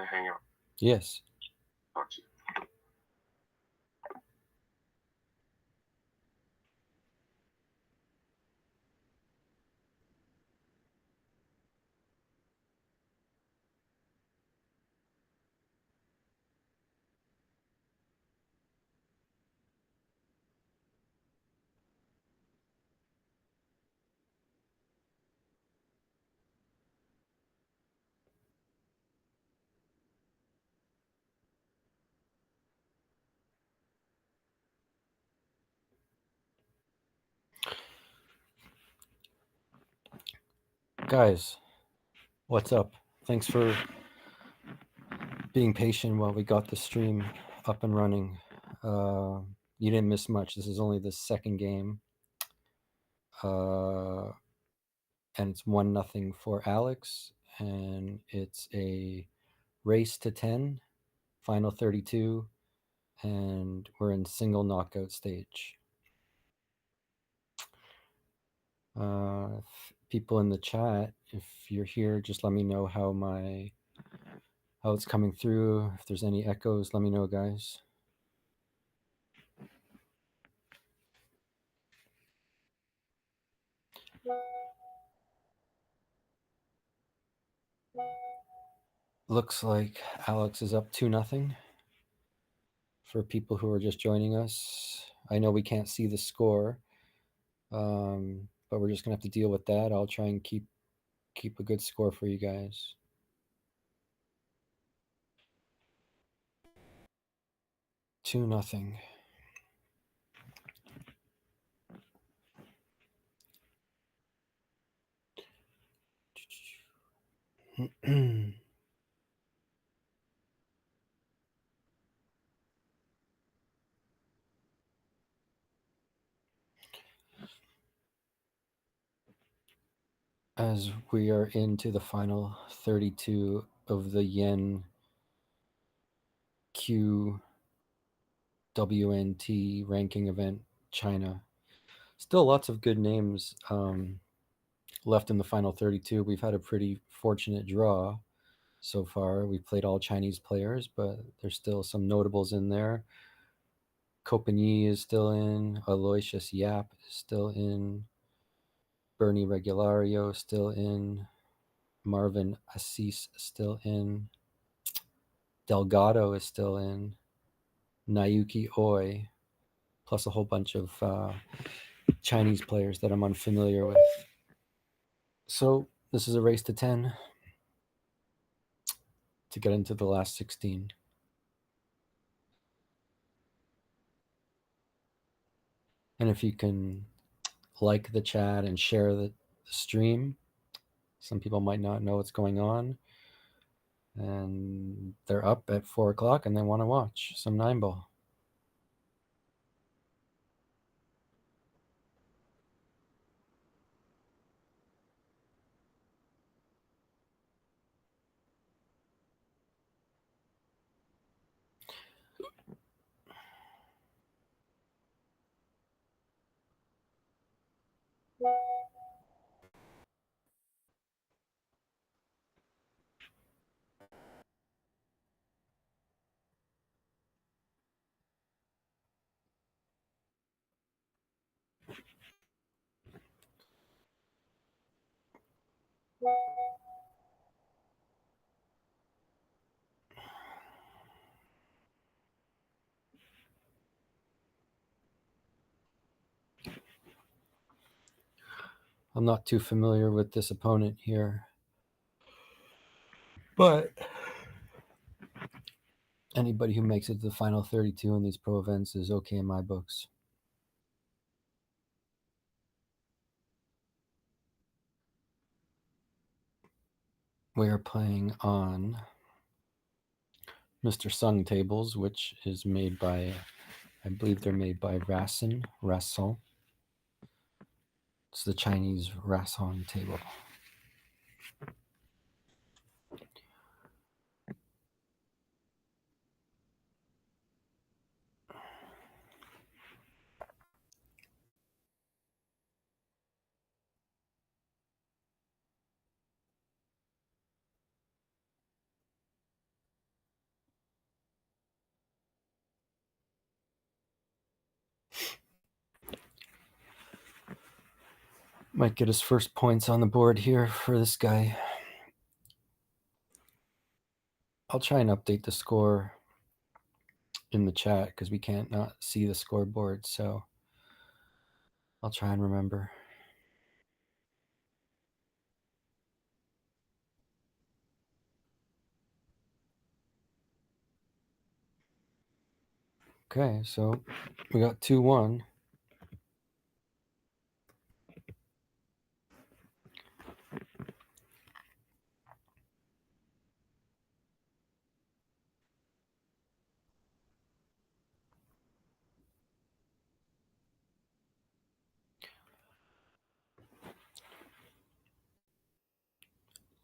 hang out? Yes. Talk to you. Guys, what's up? Thanks for being patient while we got the stream up and running. You didn't miss much. This is only the second game. And it's 1-0 for Alex. And it's a race to 10, final 32. And we're in single knockout stage. People in the chat, if you're here, just let me know how it's coming through. If there's any echoes, let me know, guys. Looks like Alex is up 2-0. For people who are just joining us, I know we can't see the score, but we're just gonna have to deal with that. I'll try and keep a good score for you guys. Two nothing. As we are into the final 32 of the Yen QWNT ranking event, China. Still lots of good names left in the final 32. We've had a pretty fortunate draw so far. We've played all Chinese players, but there's still some notables in there. Copagny is still in. Aloysius Yap is still in. Bernie Regulario still in. Marvin Assis still in. Delgado is still in. Naoki Oi, plus a whole bunch of Chinese players that I'm unfamiliar with. So this is a race to 10 to get into the last 16. And if you can like the chat and share the stream, some people might not know what's going on, and they're up at 4 o'clock and they want to watch some 9-ball. I'm not too familiar with this opponent here, but anybody who makes it to the final 32 in these pro events is okay in my books. We are playing on Mr. Sung tables, which is made by, I believe they're made by Rasson. It's the Chinese Rasson table. Might get his first points on the board here for this guy. I'll try and update the score in the chat because we can't not see the scoreboard. So I'll try and remember. Okay, so we got 2-1.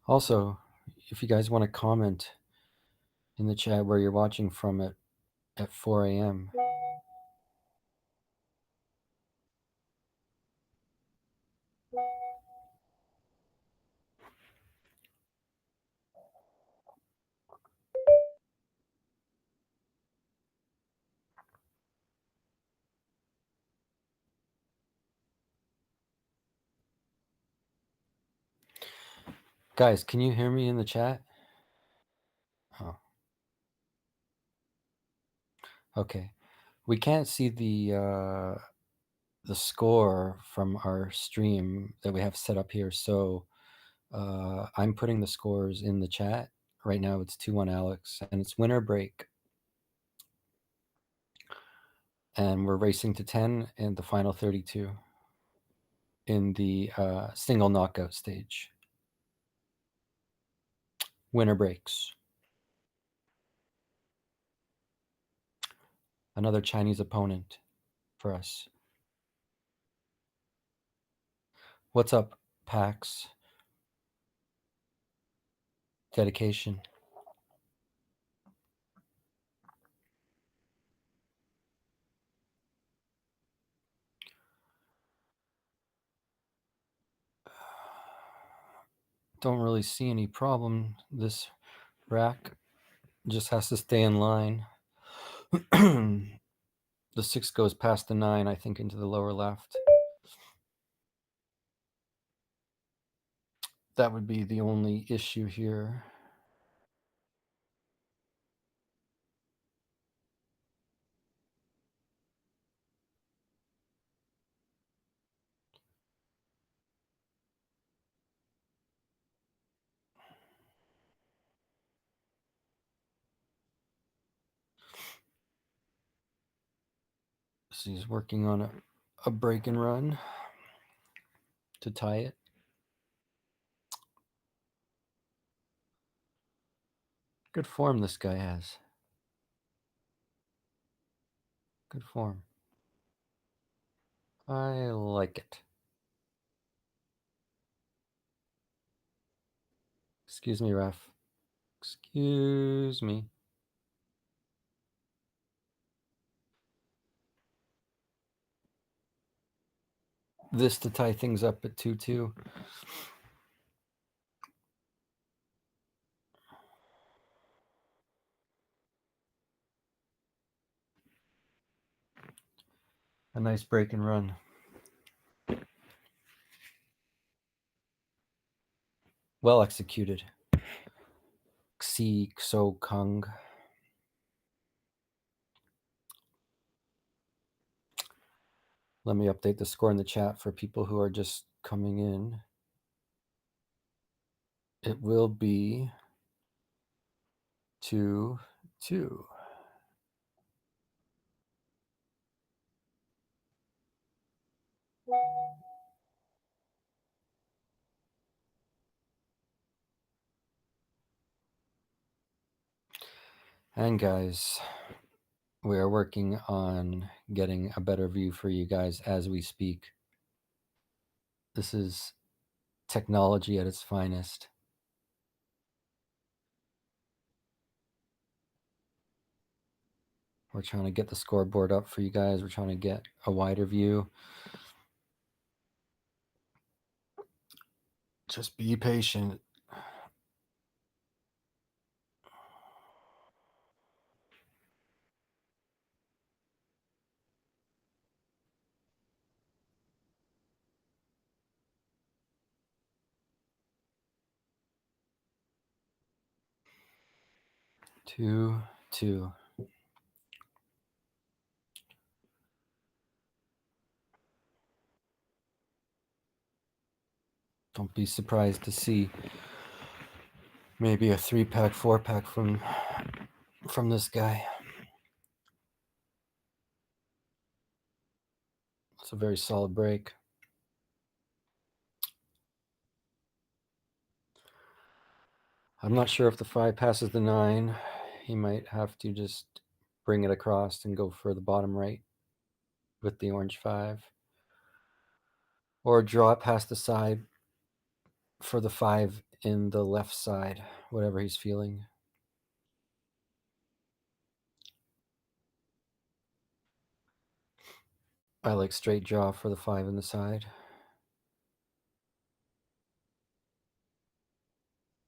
Also, if you guys want to comment in the chat where you're watching from at 4 a.m. Guys, can you hear me in the chat? Oh, okay. We can't see the score from our stream that we have set up here, so I'm putting the scores in the chat. Right now it's 2-1 Alex, and it's winner break. And we're racing to 10 in the final 32 in the single knockout stage. Winner breaks. Another Chinese opponent for us. What's up, Pax? Dedication. Don't really see any problem. This rack just has to stay in line. The 6 goes past the 9, I think, into the lower left. That would be the only issue here. So he's working on a break and run to tie it. Good form this guy has. Good form. I like it. Excuse me, ref. Excuse me. This to tie things up at 2-2. A nice break and run. Well executed. Xiaocong. Let me update the score in the chat for people who are just coming in. It will be 2-2. And guys, we are working on getting a better view for you guys as we speak. This is technology at its finest. We're trying to get the scoreboard up for you guys. We're trying to get a wider view. Just be patient. 2, 2. Don't be surprised to see maybe a 3-pack, 4-pack from this guy. It's a very solid break. I'm not sure if the 5 passes the 9. He might have to just bring it across and go for the bottom right with the orange 5. Or draw it past the side for the 5 in the left side, whatever he's feeling. I like straight draw for the 5 in the side.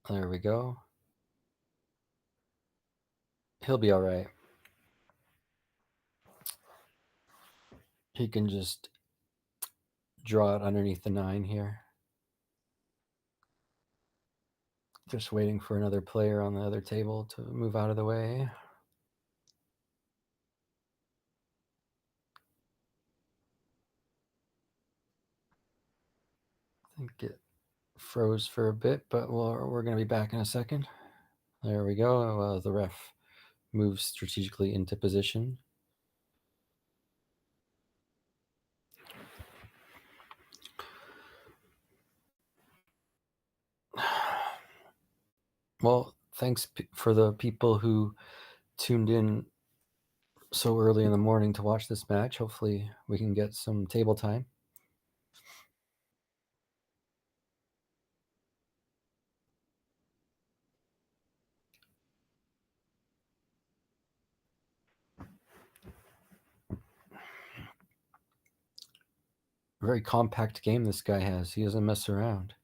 There we go. He'll be all right. He can just draw it underneath the 9 here. Just waiting for another player on the other table to move out of the way. I think it froze for a bit, but we're going to be back in a second. There we go. The ref moves strategically into position. Well, thanks for the people who tuned in so early in the morning to watch this match. Hopefully we can get some table time. Very compact game this guy has. He doesn't mess around.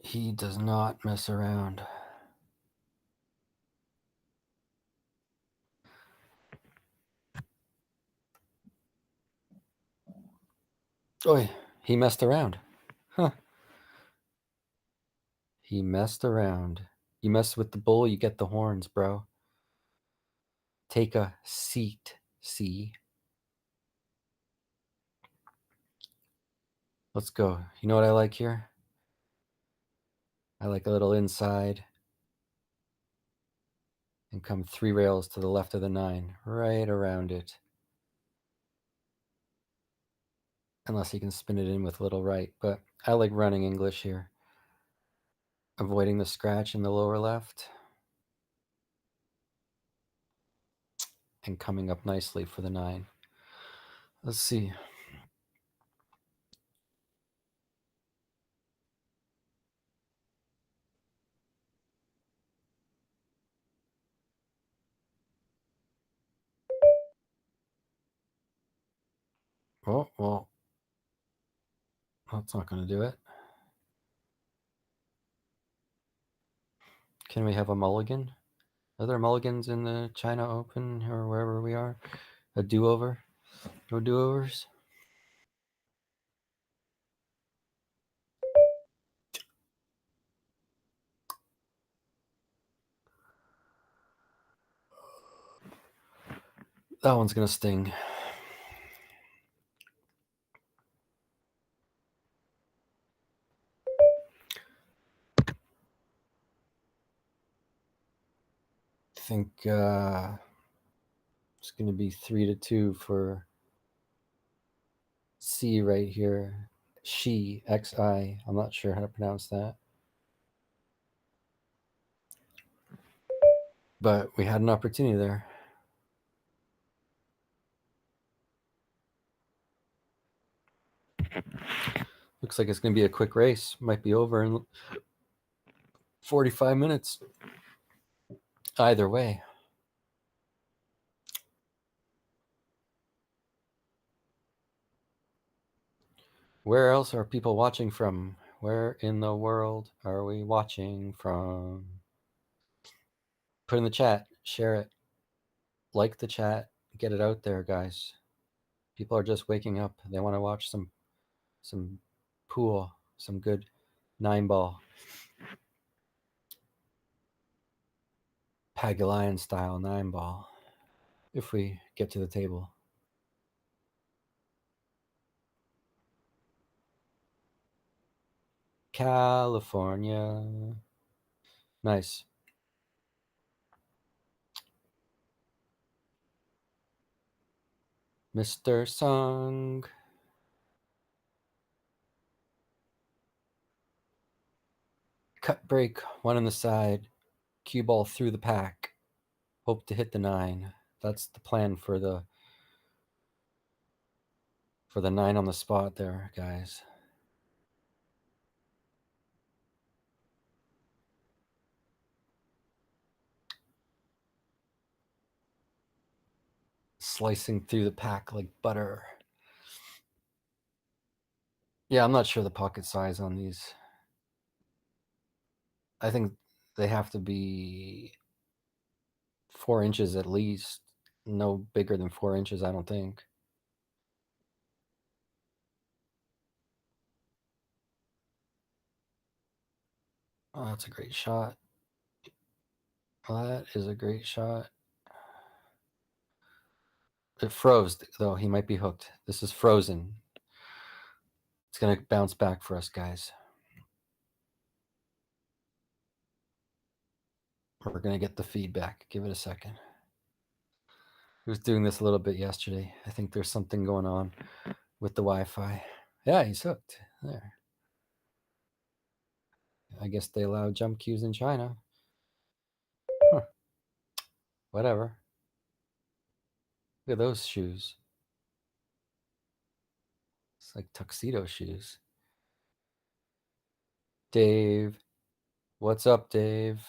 He does not mess around. Oh, he messed around. Huh. He messed around. You mess with the bull, you get the horns, bro. Take a seat, see? Let's go. You know what I like here? I like a little inside and come 3 rails to the left of the 9, right around it. Unless he can spin it in with a little right, but I like running English here. Avoiding the scratch in the lower left. And coming up nicely for the 9. Let's see. Oh, well, that's not going to do it. Can we have a mulligan? Are there mulligans in the China Open or wherever we are? A do-over? No do-overs? That one's going to sting. I think it's going to be 3-2 for C right here. Xi, X-I. I'm not sure how to pronounce that. But we had an opportunity there. Looks like it's going to be a quick race. Might be over in 45 minutes. Either way. Where else are people watching from? Where in the world are we watching from? Put in the chat. Share it. Like the chat. Get it out there, guys. People are just waking up. They want to watch some pool, some good 9-ball. Pagulayan style 9-ball if we get to the table. California. Nice. Mr. Song. Cut break, one on the side. Cue ball through the pack. Hope to hit the 9. That's the plan for the 9 on the spot there, guys. Slicing through the pack like butter. Yeah, I'm not sure the pocket size on these. I think they have to be 4 inches at least. No bigger than 4 inches, I don't think. Oh, that's a great shot. That is a great shot. It froze, though. He might be hooked. This is frozen. It's going to bounce back for us, guys. We're going to get the feedback. Give it a second. He was doing this a little bit yesterday. I think there's something going on with the Wi-Fi. Yeah, he's hooked. There. I guess they allow jump cues in China. Huh. Whatever. Look at those shoes. It's like tuxedo shoes. Dave. What's up, Dave?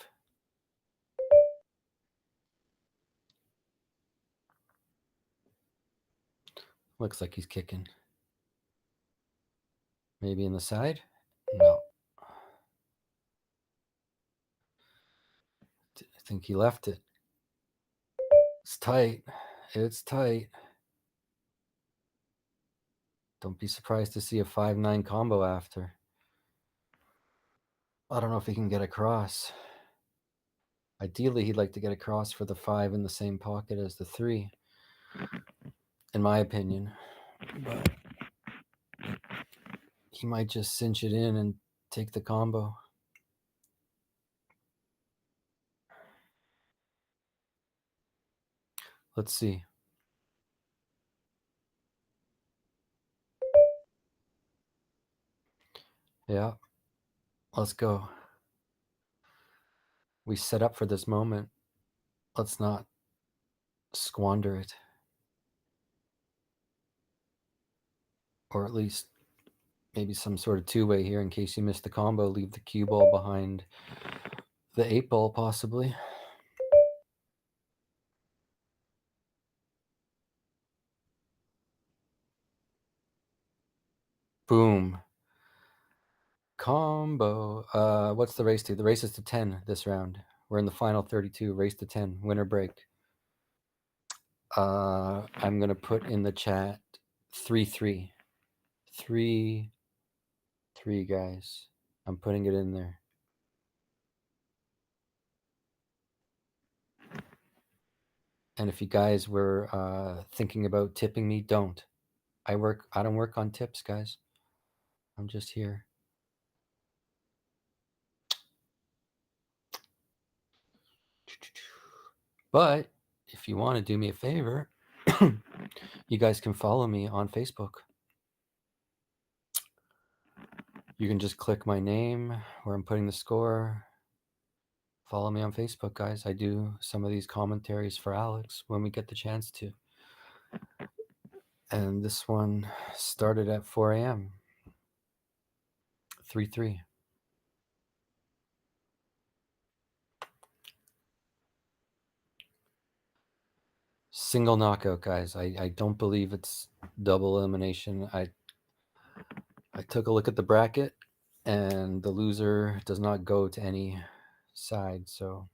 Looks like he's kicking. Maybe in the side? No. I think he left it. It's tight. It's tight. Don't be surprised to see a 5-9 combo after. I don't know if he can get across. Ideally, he'd like to get across for the 5 in the same pocket as the 3, in my opinion. But he might just cinch it in and take the combo. Let's see. Yeah, let's go. We set up for this moment. Let's not squander it. Or at least maybe some sort of two-way here in case you missed the combo. Leave the cue ball behind the 8-ball, possibly. Boom. Combo. What's the race to? The race is to 10 this round. We're in the final 32. Race to 10. Winner break. I'm going to put in the chat 3-3. 3-3, guys. I'm putting it in there. And if you guys were thinking about tipping me, don't. I don't work on tips, guys. I'm just here. But if you want to do me a favor, you guys can follow me on Facebook. You can just click my name where I'm putting the score. Follow me on Facebook, guys. I do some of these commentaries for Alex when we get the chance to. And this one started at 4 a.m. 3-3. Single knockout, guys. I don't believe it's double elimination. I took a look at the bracket, and the loser does not go to any side, so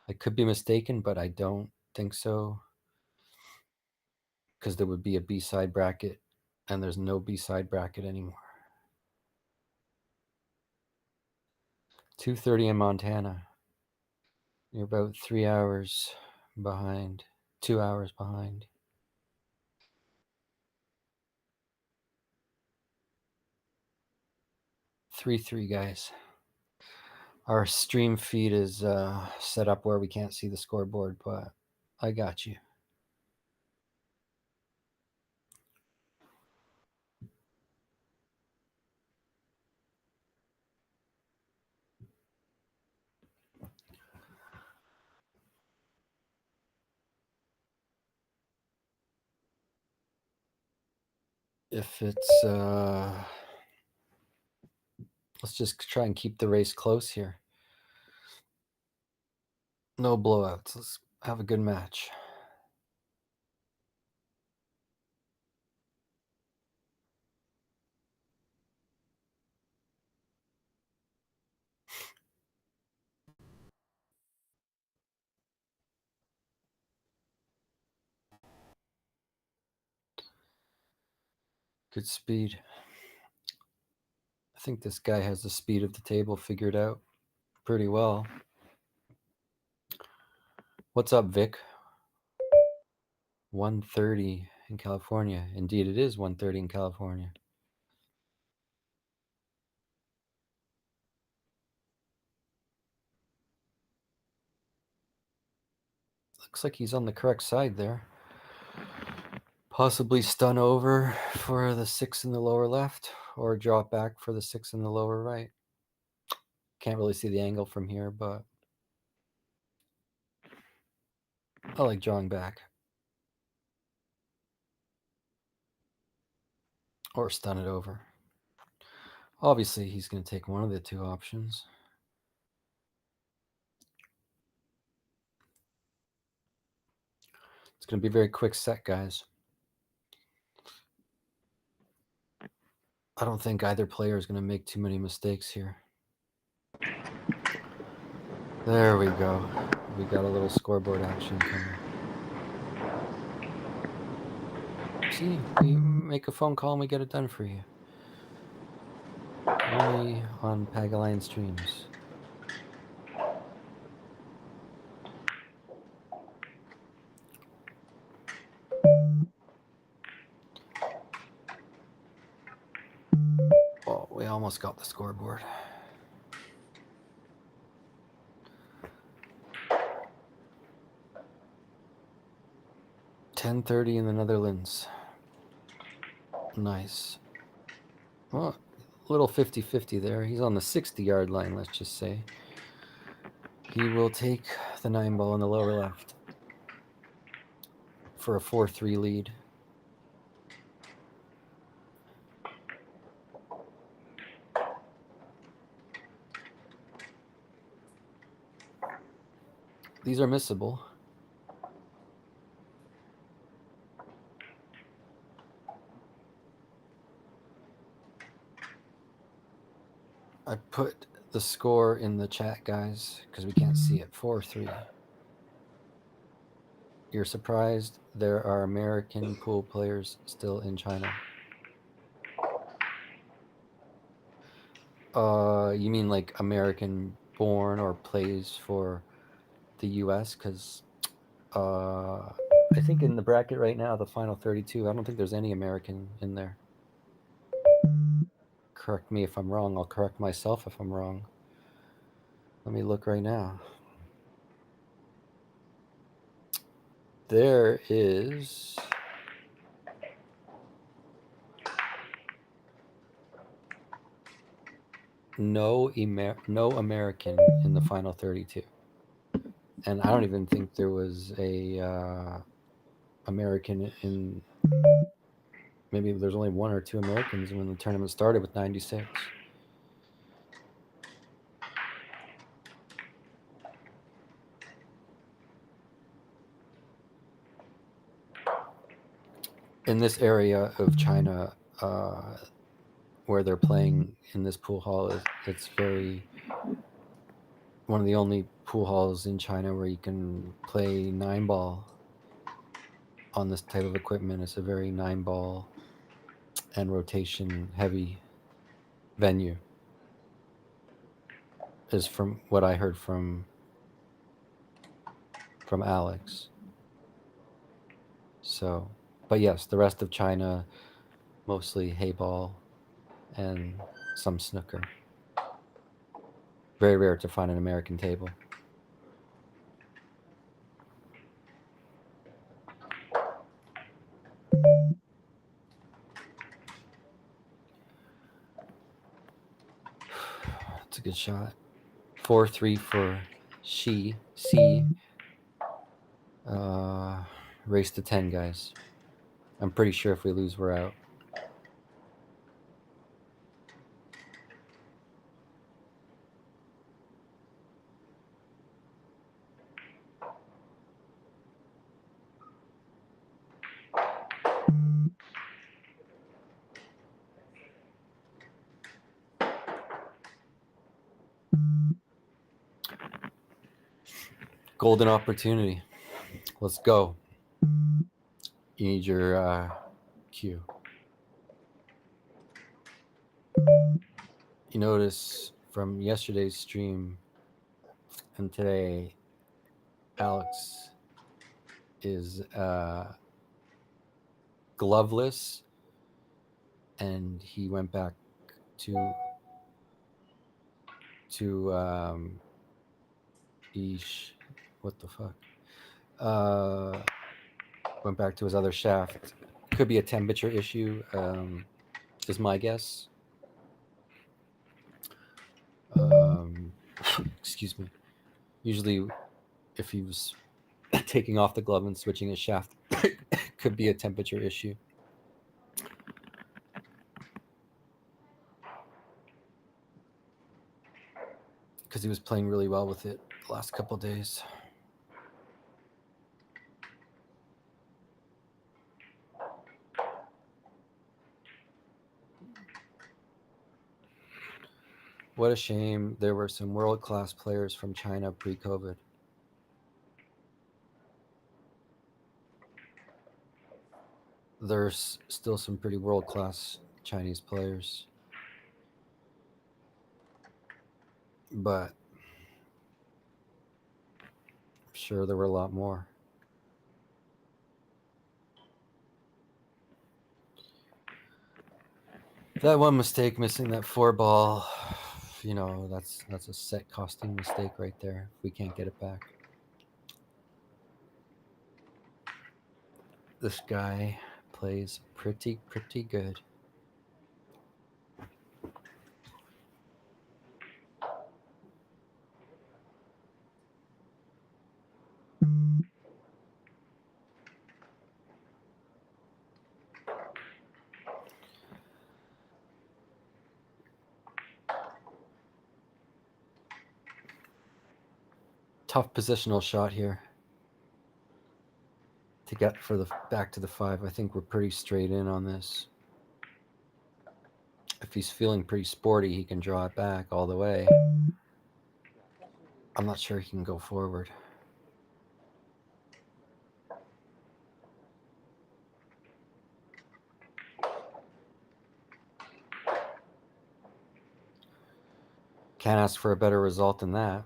I could be mistaken, but I don't think so, because there would be a B-side bracket, and there's no B-side bracket anymore. 2:30 in Montana. You're about 3 hours behind. 2 hours behind. Three, guys. Our stream feed is set up where we can't see the scoreboard, but I got you. If it's let's just try and keep the race close here. No blowouts. Let's have a good match. Good speed. I think this guy has the speed of the table figured out pretty well. What's up, Vic? 1:30 in California. Indeed, it is 1:30 in California. Looks like he's on the correct side there. Possibly stun over for the 6 in the lower left, or drop back for the 6 in the lower right. Can't really see the angle from here, but I like drawing back. Or stun it over. Obviously, he's going to take one of the two options. It's going to be a very quick set, guys. I don't think either player is going to make too many mistakes here. There we go. We got a little scoreboard action coming. See, we make a phone call and we get it done for you. Only on Pagulayan streams. Oh, we almost got the scoreboard. $10:30 in the Netherlands. Nice. Well, a little 50-50 there. He's on the 60-yard line, let's just say. He will take the 9 ball in the lower left for a 4-3 lead. These are missable. I put the score in the chat, guys, because we can't see it. 4-3. You're surprised there are American pool players still in China. You mean like American born or plays for the US? Because I think in the bracket right now, the final 32, I don't think there's any American in there. Correct me if I'm wrong. I'll correct myself if I'm wrong. Let me look right now. There is no American in the final 32. And I don't even think there was a American in. Maybe there's only 1 or 2 Americans when the tournament started with 96. In this area of China, where they're playing in this pool hall, it's very one of the only pool halls in China where you can play 9 ball on this type of equipment. It's a very 9 ball and rotation heavy venue. is from what I heard from Alex. So, but yes, the rest of China, mostly hay ball and some snooker. Very rare to find an American table. That's a good shot. 4-3 for C. Race to 10, guys. I'm pretty sure if we lose, we're out. Golden opportunity. Let's go. You need your cue. You notice from yesterday's stream and today, Alex is gloveless, and he went back to what the fuck? Went back to his other shaft. Could be a temperature issue, is my guess. Excuse me. Usually, if he was taking off the glove and switching his shaft, could be a temperature issue. Because he was playing really well with it the last couple of days. What a shame. There were some world-class players from China pre-COVID. There's still some pretty world-class Chinese players. But I'm sure there were a lot more. That one mistake, missing that 4-ball, that's a set costing mistake right there. If we can't get it back. This guy plays pretty good. Tough positional shot here to get for the back to the 5. I think we're pretty straight in on this. If he's feeling pretty sporty, he can draw it back all the way. I'm not sure he can go forward. Can't ask for a better result than that.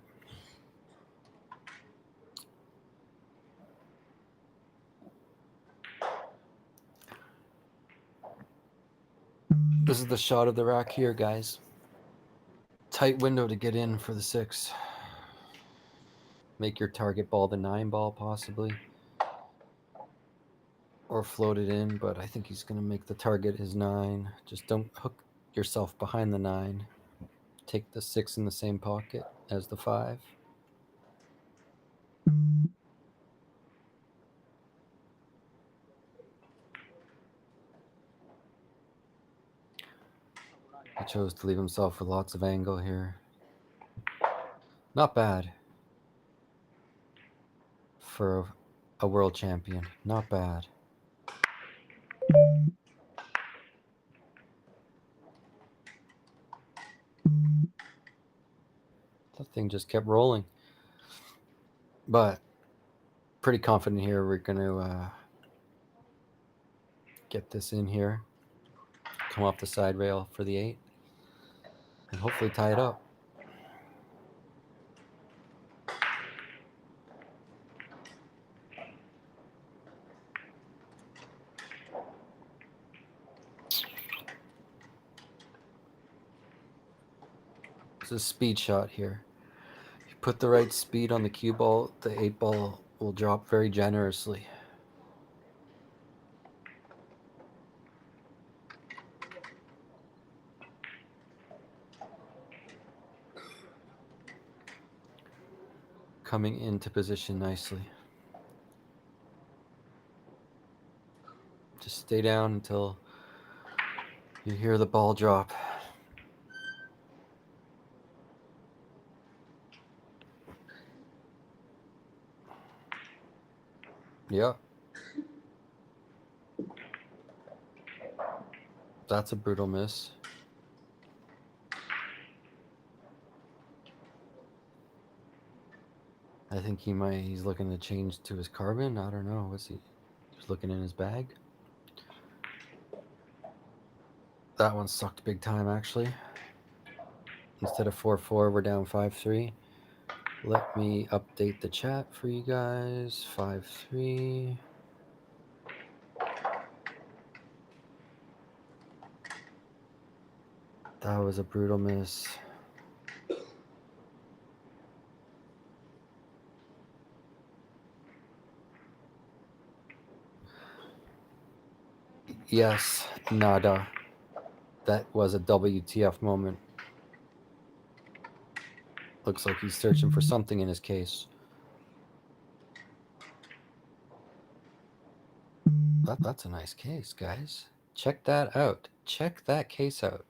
This is the shot of the rack here, guys. Tight window to get in for the 6. Make your target ball the 9 ball, possibly. Or float it in, but I think he's going to make the target his 9. Just don't hook yourself behind the 9. Take the 6 in the same pocket as the 5. He chose to leave himself with lots of angle here. Not bad for a world champion. Not bad. That thing just kept rolling. But pretty confident here we're going to get this in here. Come off the side rail for the 8. And hopefully tie it up. It's a speed shot here. You put the right speed on the cue ball, the 8 ball will drop very generously. Coming into position nicely. Just stay down until you hear the ball drop. Yeah. That's a brutal miss. I think he's looking to change to his carbon. I don't know. He's looking in his bag. That one sucked big time, actually. Instead of 4-4, we're down 5-3. Let me update the chat for you guys. 5-3. That was a brutal miss. Yes, nada. That was a WTF moment. Looks like he's searching for something in his case. That's a nice case, guys. Check that out. Check that case out.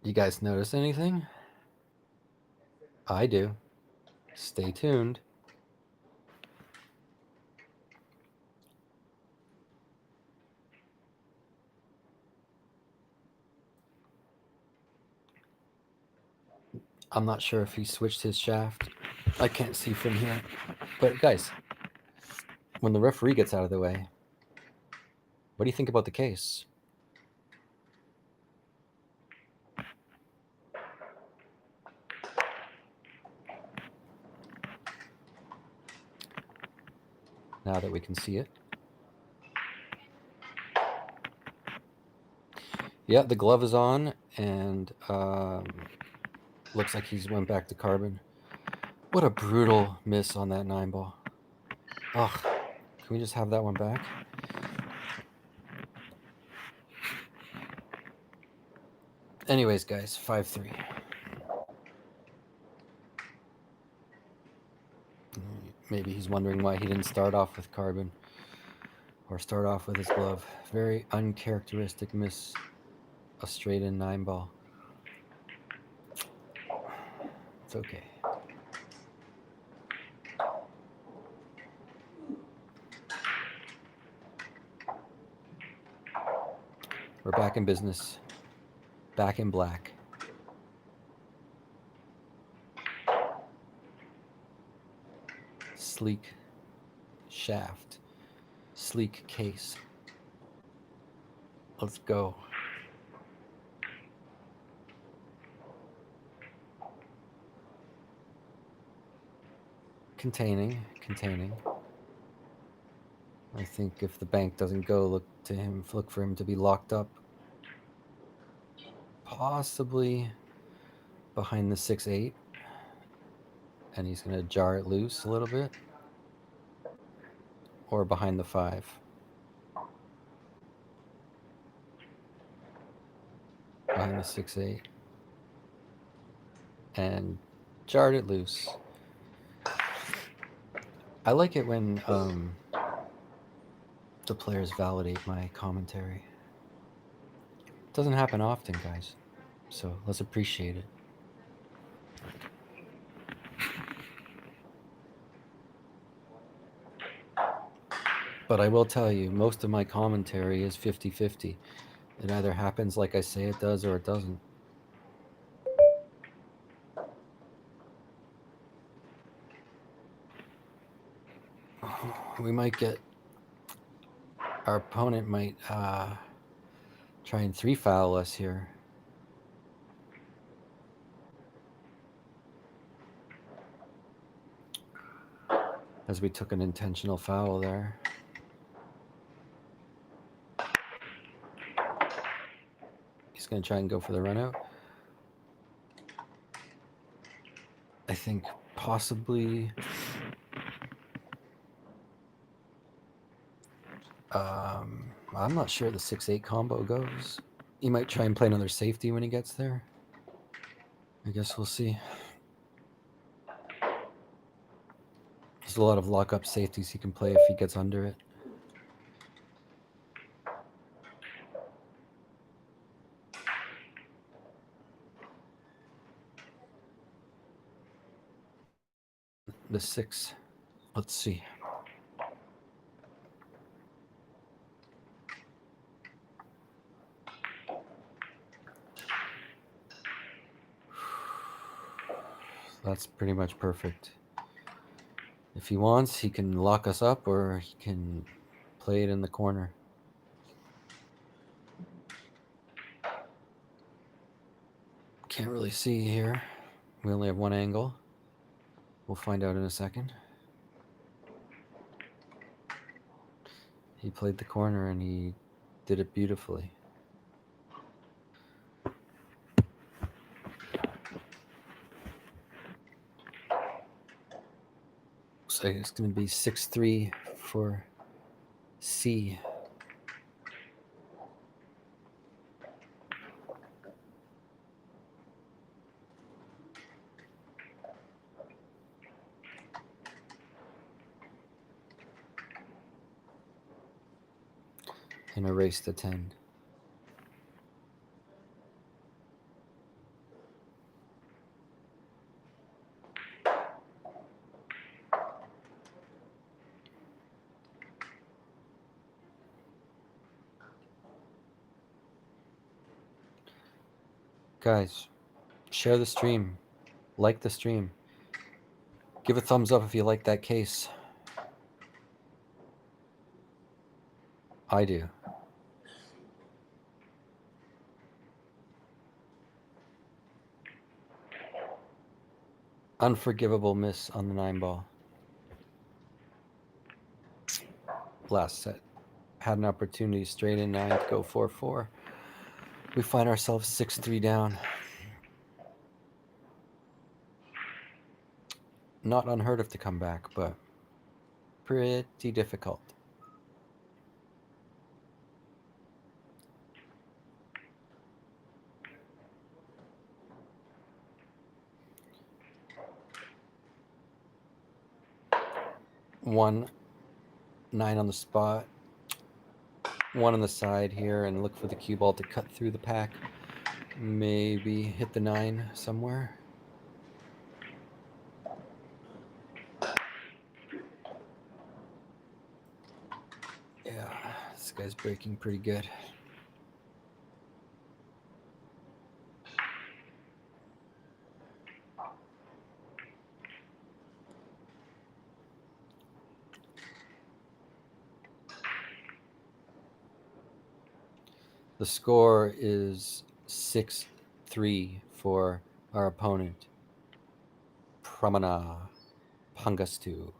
You guys notice anything? I do. Stay tuned. I'm not sure if he switched his shaft. I can't see from here. But guys, when the referee gets out of the way, what do you think about the case? Now that we can see it. Yeah, the glove is on, and looks like he's went back to carbon. What a brutal miss on that 9 ball. Ugh, can we just have that one back? Anyways, guys, 5-3. Maybe he's wondering why he didn't start off with carbon or start off with his glove. Very uncharacteristic miss. A straight in 9 ball. It's okay. We're back in business. Back in black. Sleek shaft. Sleek case. Let's go. Containing. I think if the bank doesn't go, look for him to be locked up. Possibly behind the 6-8. And he's going to jar it loose a little bit. Or behind the 5. Behind the 6-8. And jarred it loose. I like it when the players validate my commentary. It doesn't happen often, guys. So let's appreciate it. But I will tell you, most of my commentary is 50-50. It either happens like I say it does or it doesn't. We might get... Our opponent might try and 3-foul us here. As we took an intentional foul there. He's going to try and go for the run out. I think possibly I'm not sure the 6-8 combo goes. He might try and play another safety when he gets there. I guess we'll see. There's a lot of lock-up safeties he can play if he gets under it. The 6. Let's see. That's pretty much perfect. If he wants, he can lock us up or he can play it in the corner. Can't really see here. We only have one angle. We'll find out in a second. He played the corner and he did it beautifully. So it's going to be 6-3 for C. And erase the 10. Guys, share the stream. Like the stream. Give a thumbs up if you like that case. I do. Unforgivable miss on the 9 ball. Last set. Had an opportunity straight in 9 to go 4-4. We find ourselves 6-3 down. Not unheard of to come back, but pretty difficult. One 9 on the spot, 1 on the side here, and look for the cue ball to cut through the pack. Maybe hit the 9 somewhere. Yeah, this guy's breaking pretty good. The score is 6-3 for our opponent, Pramana Pangastu.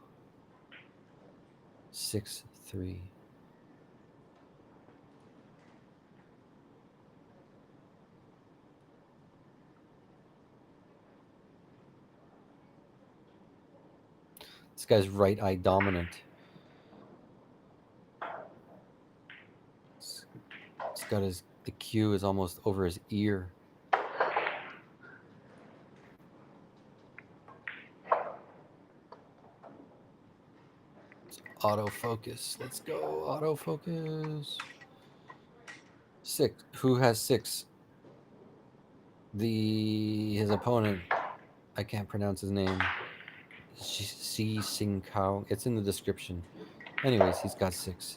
6-3. This guy's right eye dominant. He's got the cue is almost over his ear. Autofocus. Let's go. Autofocus. 6. Who has 6? His opponent. I can't pronounce his name. Xiaocong. It's in the description. Anyways, he's got 6.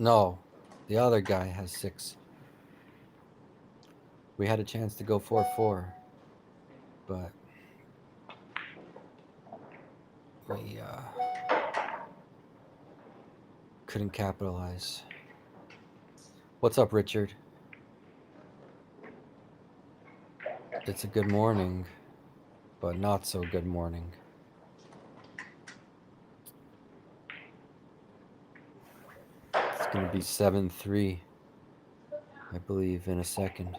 No, the other guy has 6. We had a chance to go 4-4, but we couldn't capitalize. What's up, Richard? It's a good morning, but not so good morning. This going to be 7-3, I believe, in a second.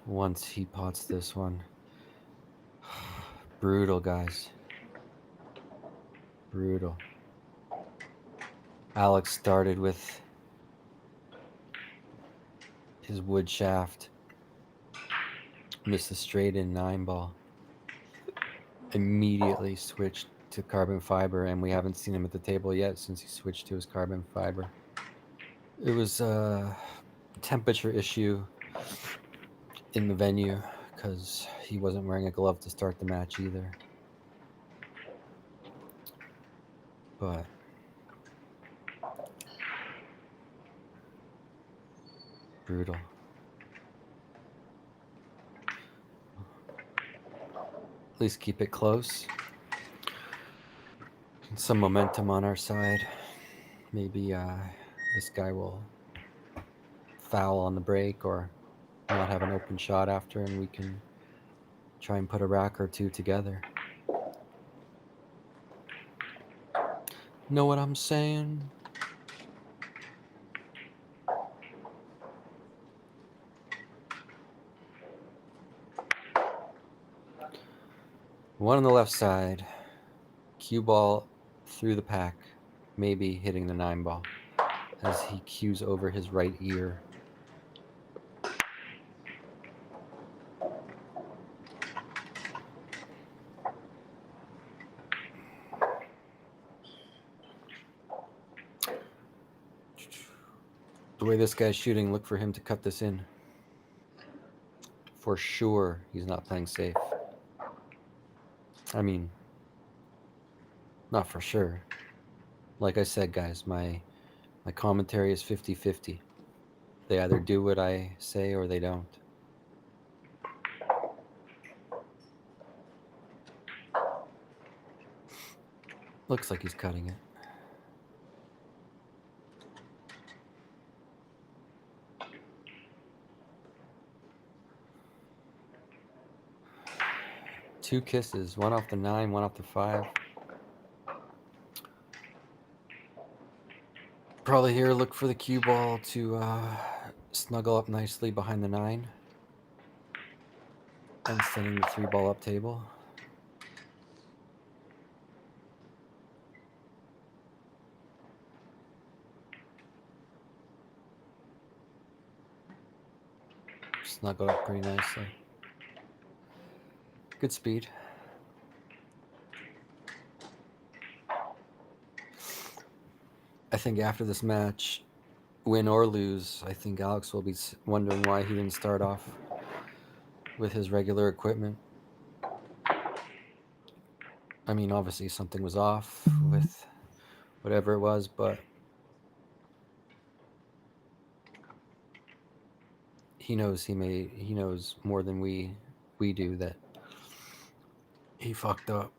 Once he pots this one. Brutal, guys. Brutal. Alex started with his wood shaft. Missed a straight in 9-ball. Immediately switched to carbon fiber, and we haven't seen him at the table yet since he switched to his carbon fiber. It was a temperature issue in the venue because he wasn't wearing a glove to start the match either. But brutal. At least keep it close. Some momentum on our side. Maybe this guy will foul on the break or not have an open shot after, and we can try and put a rack or two together. Know what I'm saying? One on the left side. Cue ball through the pack, maybe hitting the 9-ball as he cues over his right ear. The way this guy's shooting, look for him to cut this in. For sure, he's not playing safe. I mean, not for sure. Like I said, guys, my commentary is 50-50. They either do what I say or they don't. Looks like he's cutting it. Two kisses, one off the 9, one off the 5. Probably here, look for the cue ball to snuggle up nicely behind the 9. And sending the 3-ball up table. Snuggle up pretty nicely. Good speed. I think after this match, win or lose, I think Alex will be wondering why he didn't start off with his regular equipment. I mean, obviously something was off with whatever it was, but he knows more than we do that he fucked up.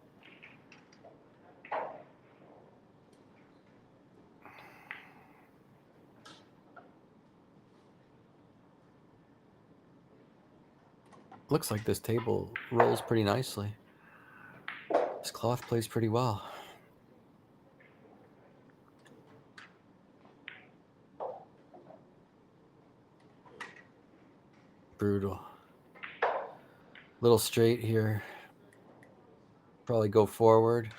Looks like this table rolls pretty nicely. This cloth plays pretty well. Brutal. Little straight here. Probably go forward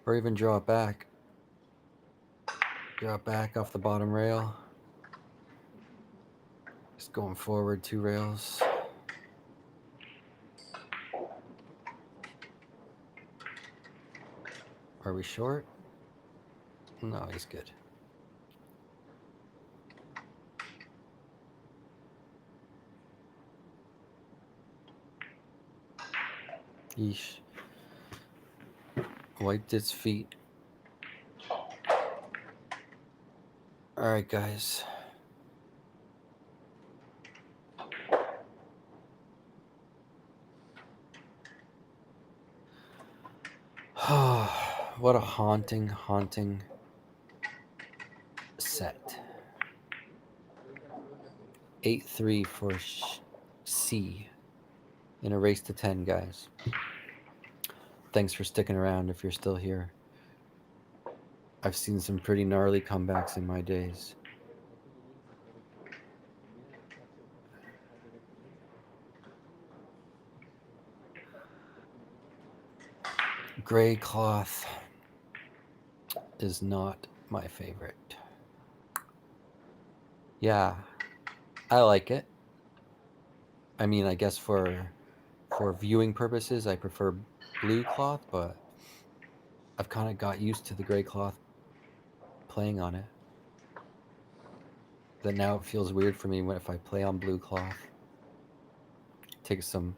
or even draw it back. Draw it back off the bottom rail. Just going forward 2 rails. Are we short? No, he's good. Yeesh. Wiped its feet. Alright, guys. What a haunting set. 8-3 for C in a race to 10, guys. Thanks for sticking around if you're still here. I've seen some pretty gnarly comebacks in my days. Gray cloth is not my favorite. Yeah, I like it. I mean, I guess for viewing purposes, I prefer blue cloth, but I've kind of got used to the gray cloth playing on it. That now it feels weird for me if I play on blue cloth. It takes some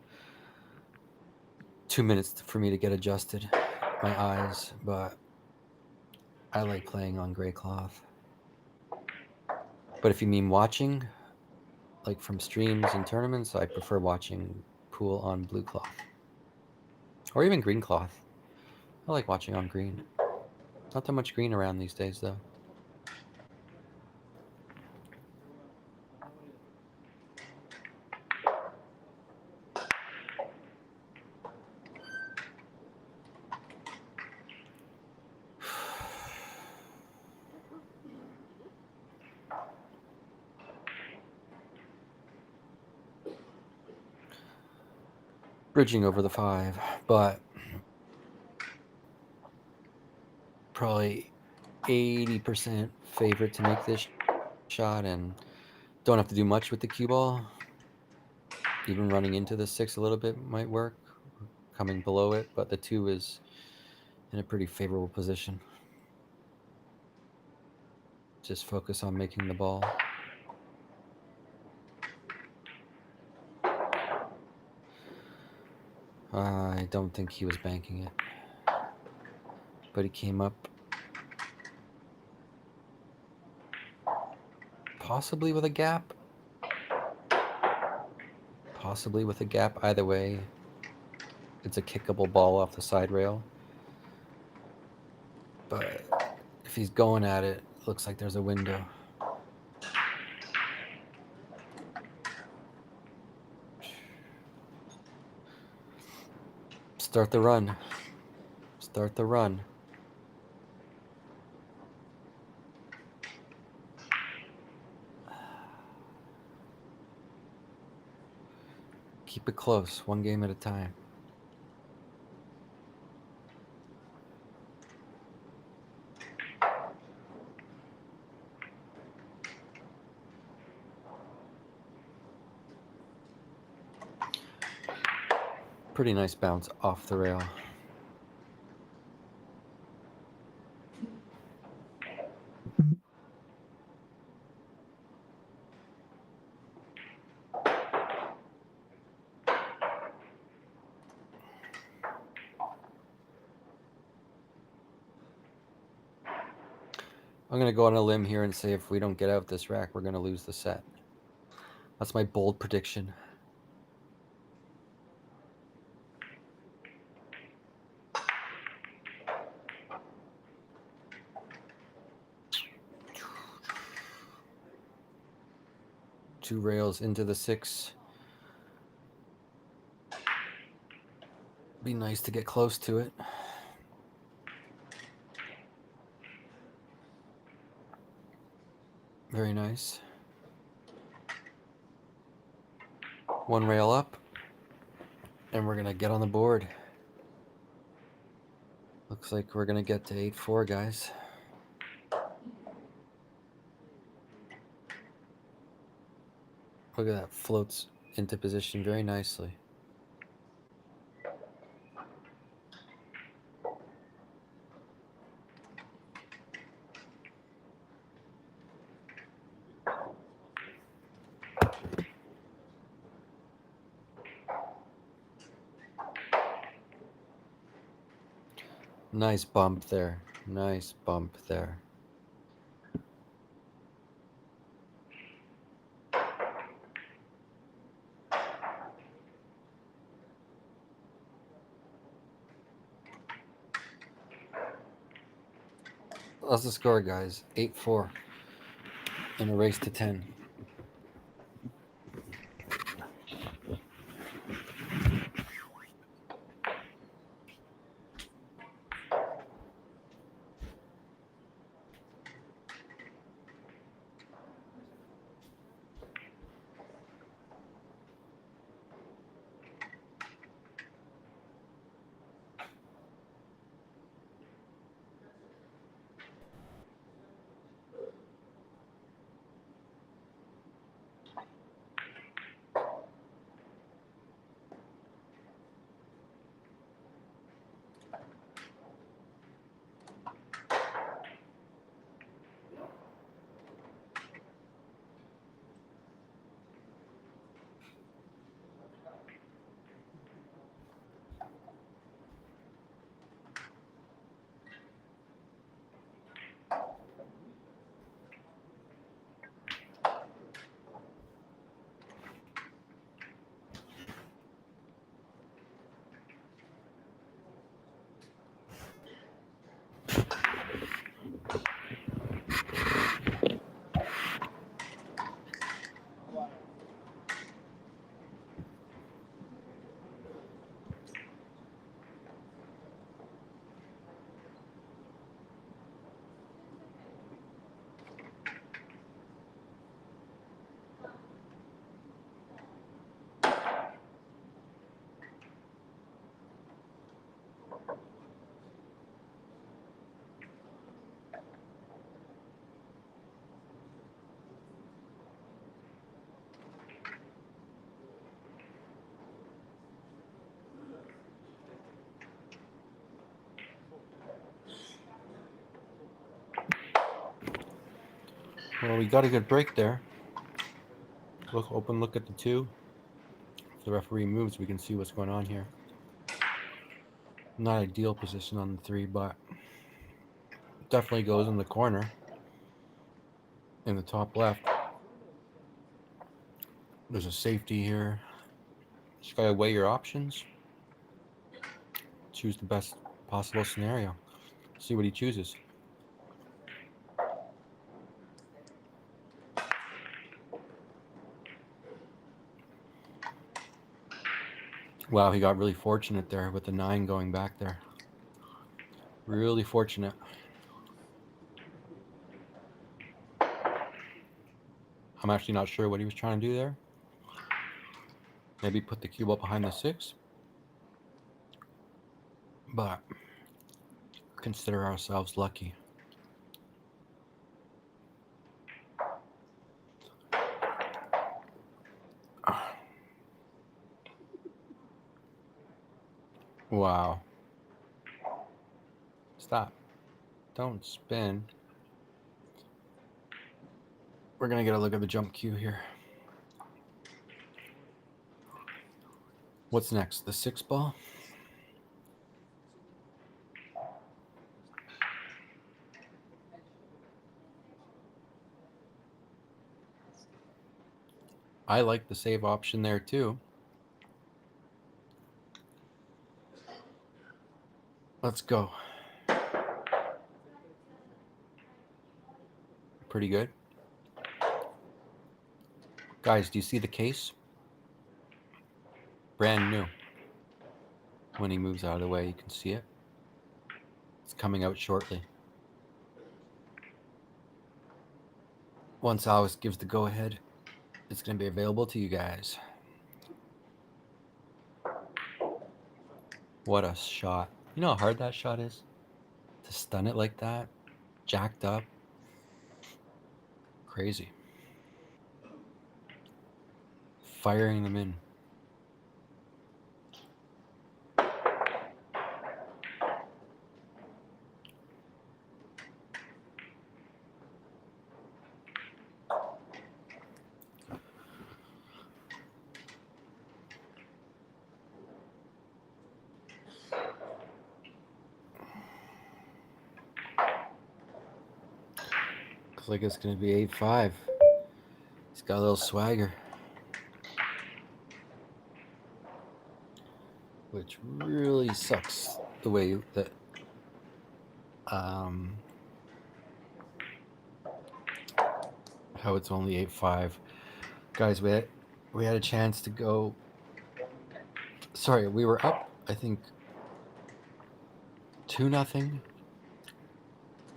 2 minutes for me to get adjusted, my eyes, but I like playing on gray cloth. But if you mean watching, like from streams and tournaments, I prefer watching pool on blue cloth. Or even green cloth. I like watching on green. Not that much green around these days, though. Bridging over the 5, but probably 80% favorite to make this shot, and don't have to do much with the cue ball. Even running into the 6 a little bit might work, coming below it, but the 2 is in a pretty favorable position. Just focus on making the ball. I don't think he was banking it, but he came up possibly with a gap. Possibly with a gap. Either way, it's a kickable ball off the side rail. But if he's going at it, looks like there's a window. Start the run. Start the run. Keep it close, one game at a time. Pretty nice bounce off the rail. I'm going to go on a limb here and say if we don't get out this rack, we're going to lose the set. That's my bold prediction. Two rails into the 6. Be nice to get close to it. Very nice. One rail up, and we're going to get on the board. Looks like we're going to get to 8-4, guys. Look at that, floats into position very nicely. Nice bump there. Nice bump there. That's the score, guys. 8-4 in a race to 10. we got a good break there. Look at the 2. If the referee moves, we can see what's going on here. Not ideal position on the 3, but definitely goes in the corner in the top left. There's a safety here. Just gotta weigh your options. Choose the best possible scenario. See what he chooses. Wow, he got really fortunate there with the 9 going back there. Really fortunate. I'm actually not sure what he was trying to do there. Maybe put the cue ball behind the 6. But consider ourselves lucky. Wow. Stop. Don't spin. We're going to get a look at the jump cue here. What's next? The 6 ball? I like the save option there too. Let's go. Pretty good. Guys, do you see the case? Brand new. When he moves out of the way, you can see it. It's coming out shortly. Once Alice gives the go-ahead, it's going to be available to you guys. What a shot. You know how hard that shot is? To stun it like that? Jacked up? Crazy. Firing them in. Looks like it's going to be 8-5. He's got a little swagger. Which really sucks the way that how it's only 8-5. Guys, we had a chance to go. Sorry, we were up, I think 2-0.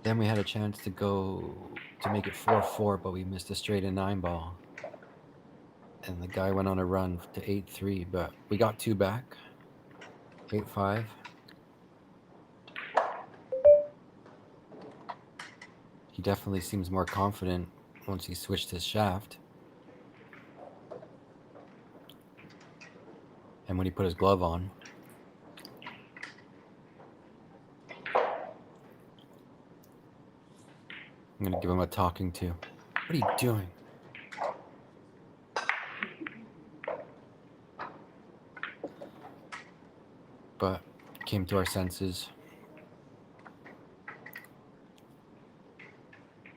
Then we had a chance to go to make it 4-4, but we missed a straight and 9 ball. And the guy went on a run to 8-3, but we got 2 back. 8-5. He definitely seems more confident once he switched his shaft. And when he put his glove on. I'm going to give him a talking to. What are you doing? But came to our senses.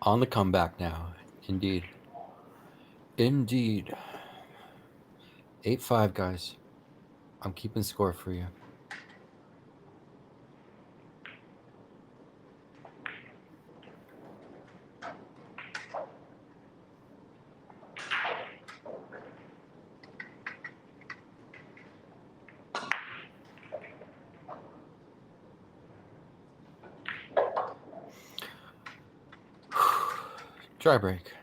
On the comeback now. Indeed. Indeed. 8-5, guys. I'm keeping score for you. Dry break.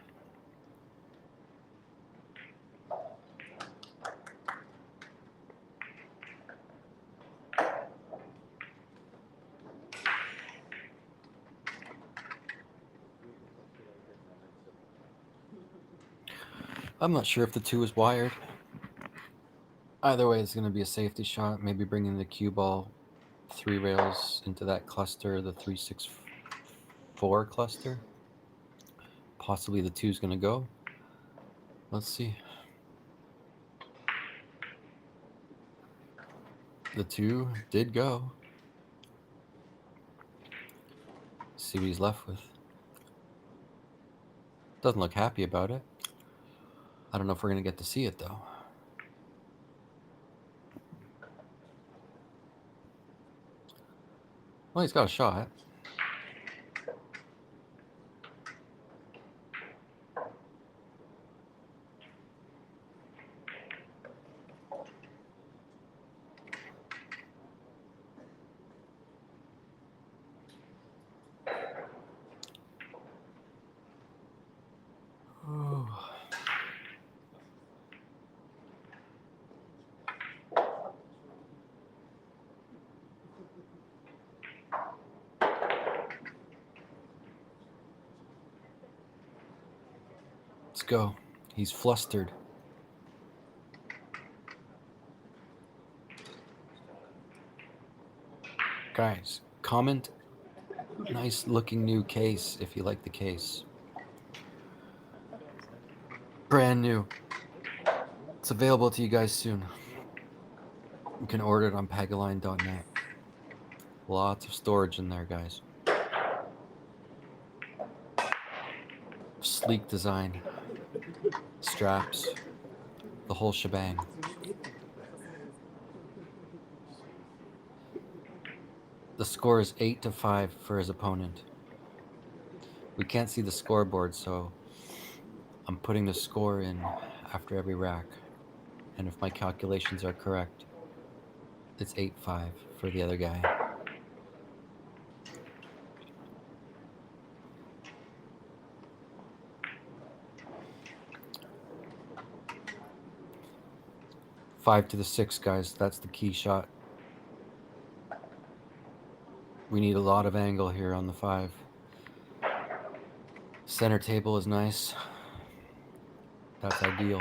I'm not sure if the 2 is wired. Either way, it's going to be a safety shot. Maybe bringing the cue ball 3 rails into that cluster, the 3-6-4 cluster. possibly the 2's going to go. Let's see. The 2 did go. See what he's left with. Doesn't look happy about it. I don't know if we're going to get to see it, though. Well, he's got a shot. Oh. Let's go. He's flustered. Guys, comment nice looking new case if you like the case. Brand new. It's available to you guys soon. You can order it on Pagulayan.net. Lots of storage in there, guys. Sleek design. Straps. The whole shebang. The score is 8-5 for his opponent. We can't see the scoreboard, so I'm putting the score in after every rack. And if my calculations are correct, it's 8-5 for the other guy. Five to the 6, guys. That's the key shot. We need a lot of angle here on the 5. Center table is nice. That's ideal.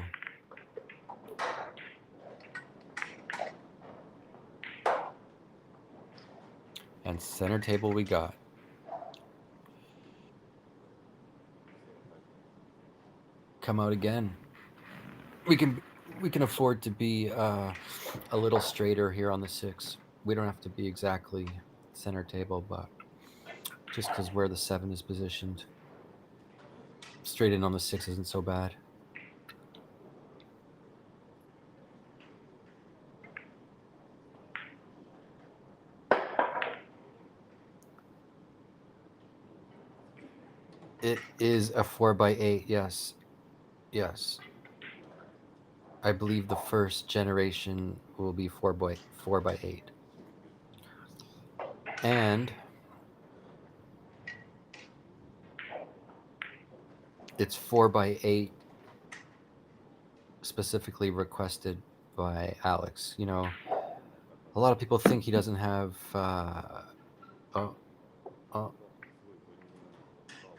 And center table we got. Come out again. We can afford to be a little straighter here on the 6. We don't have to be exactly center table, but just because where the 7 is positioned, straight in on the 6 isn't so bad. It is a 4x8, yes. Yes. I believe the first generation will be 4x8. And it's 4x8 specifically requested by Alex. You know, a lot of people think he doesn't have I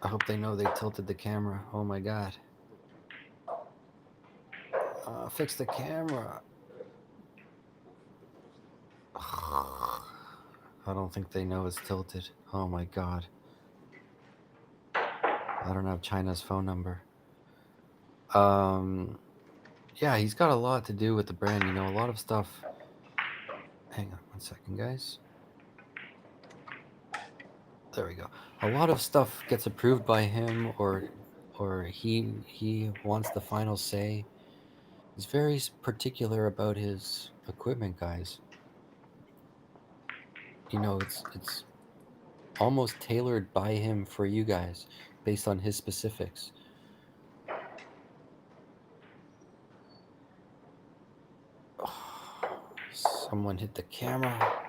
hope they know they tilted the camera. Oh my god. Fix the camera. I don't think they know it's tilted. Oh my god. I don't have China's phone number. Yeah, he's got a lot to do with the brand, you know, a lot of stuff. Hang on one second, guys. There we go. A lot of stuff gets approved by him, or he wants the final say. He's very particular about his equipment, guys. You know, it's almost tailored by him for you guys based on his specifics. Someone hit the camera.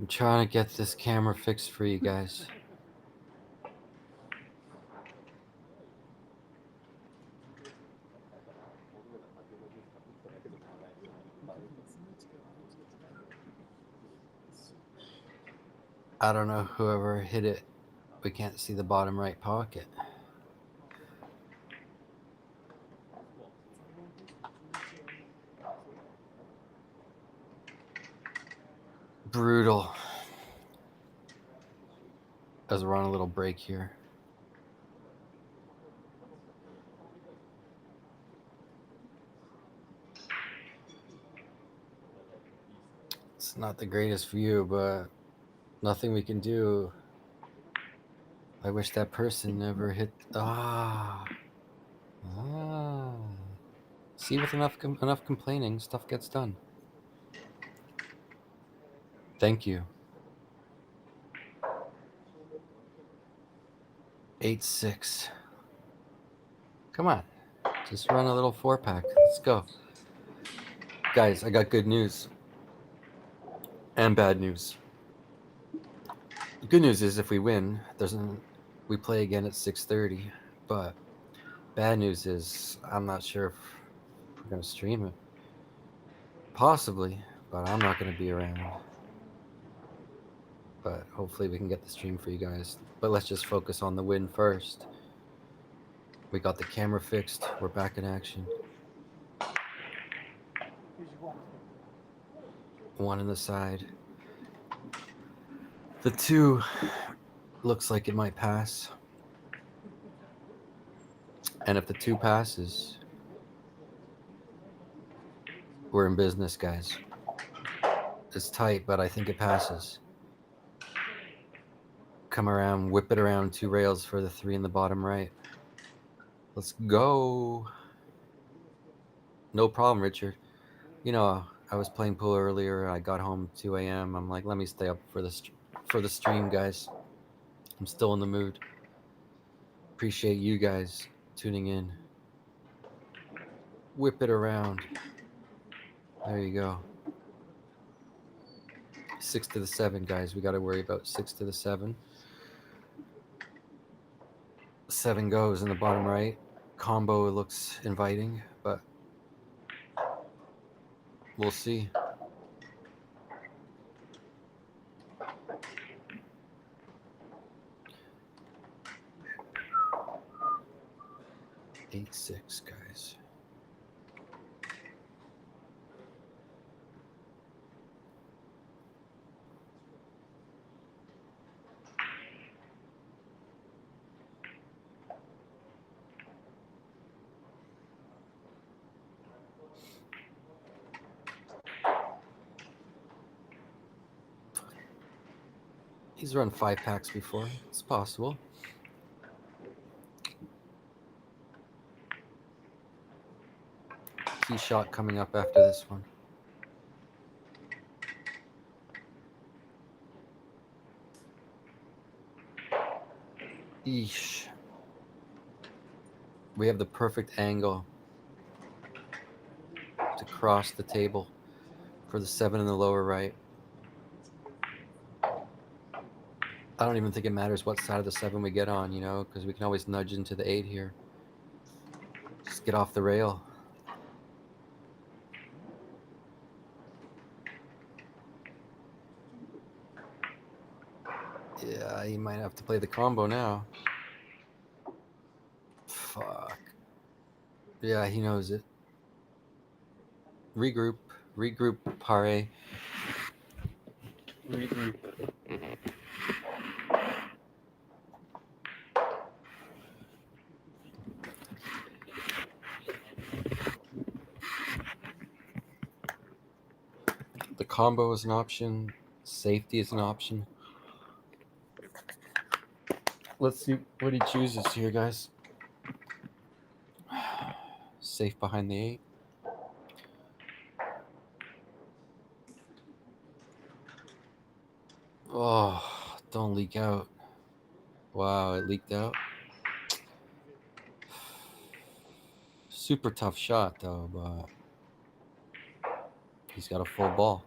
I'm trying to get this camera fixed for you guys. I don't know whoever hit it. We can't see the bottom right pocket. Brutal. As we're on a little break here. It's not the greatest view, but nothing we can do. I wish that person never hit. Ah. See, with enough complaining, stuff gets done. Thank you. 8-6. Come on, just run a little 4-pack. Let's go, guys. I got good news and bad news. The good news is if we win, we play again at 6:30. But bad news is I'm not sure if we're gonna stream it. Possibly, but I'm not gonna be around. But hopefully we can get the stream for you guys. But let's just focus on the win first. We got the camera fixed. We're back in action. One in the side. The 2 looks like it might pass. And if the 2 passes, we're in business, guys. It's tight, but I think it passes. Come around, whip it around 2 rails for the 3 in the bottom right. Let's go. No problem, Richard. You know, I was playing pool earlier. I got home 2 a.m. I'm like, let me stay up for the stream, guys. I'm still in the mood. Appreciate you guys tuning in. Whip it around. There you go. 6 to the 7, guys. We got to worry about 6 to the 7. 7 goes in the bottom right. Combo looks inviting, but we'll see. 8-6, guys. He's run 5 packs before. It's possible. Key shot coming up after this one. Eesh. We have the perfect angle to cross the table for the 7 in the lower right. I don't even think it matters what side of the 7 we get on, you know, because we can always nudge into the 8 here. Just get off the rail. Yeah, he might have to play the combo now. Fuck. Yeah, he knows it. Regroup, pare. Regroup. The combo is an option. Safety is an option. Let's see what he chooses here, guys. Safe behind the 8. Oh, don't leak out. Wow, it leaked out. Super tough shot, though, but he's got a full ball.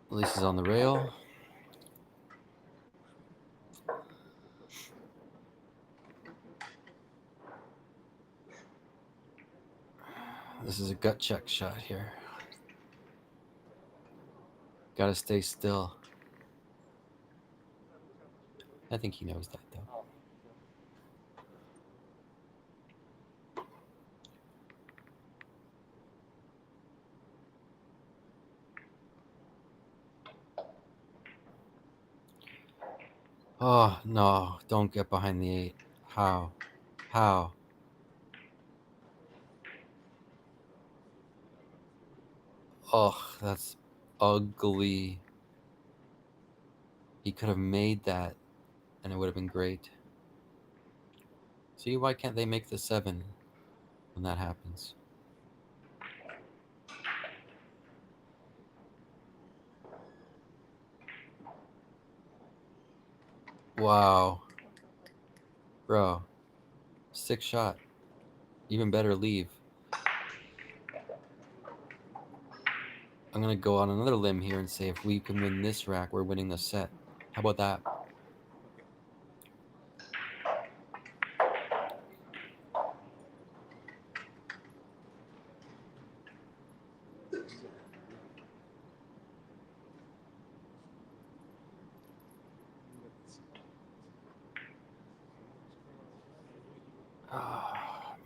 At least he's on the rail. This is a gut check shot here. Gotta stay still. I think he knows that though. Oh no, don't get behind the 8. How? How? Oh, that's ugly. He could have made that and it would have been great. See, why can't they make the 7 when that happens? Wow. Bro, 6 shot. Even better, leave. I'm gonna go on another limb here and say if we can win this rack, we're winning the set. How about that?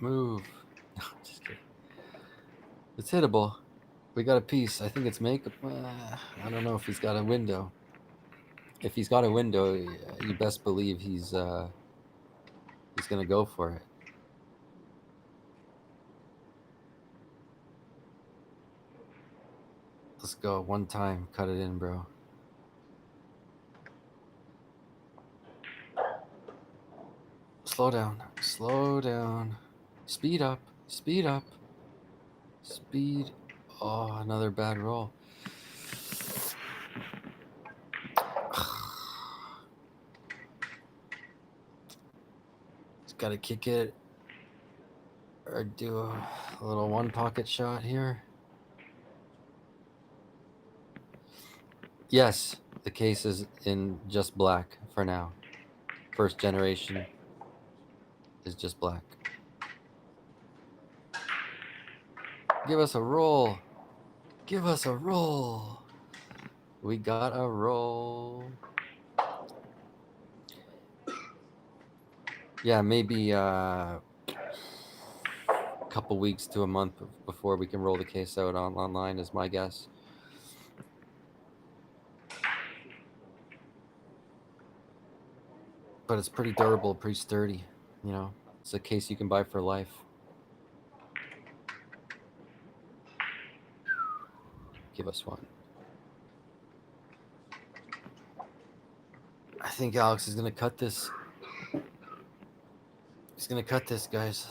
Move. No, just kidding. It's hittable. We got a piece. I think it's makeup. I don't know if he's got a window. If he's got a window, you best believe he's gonna go for it. Let's go. One time. Cut it in, bro. Slow down. Slow down. Speed up. Speed up. Speed. Oh, another bad roll. Just gotta kick it. Or do a little one pocket shot here. Yes, the case is in just black for now. First generation is just black. Give us a roll. Give us a roll. We got a roll. Yeah, maybe a couple weeks to a month before we can roll the case out online is my guess. But it's pretty durable, pretty sturdy. You know, it's a case you can buy for life. Give us one. I think Alex is gonna cut this. He's gonna cut this, guys.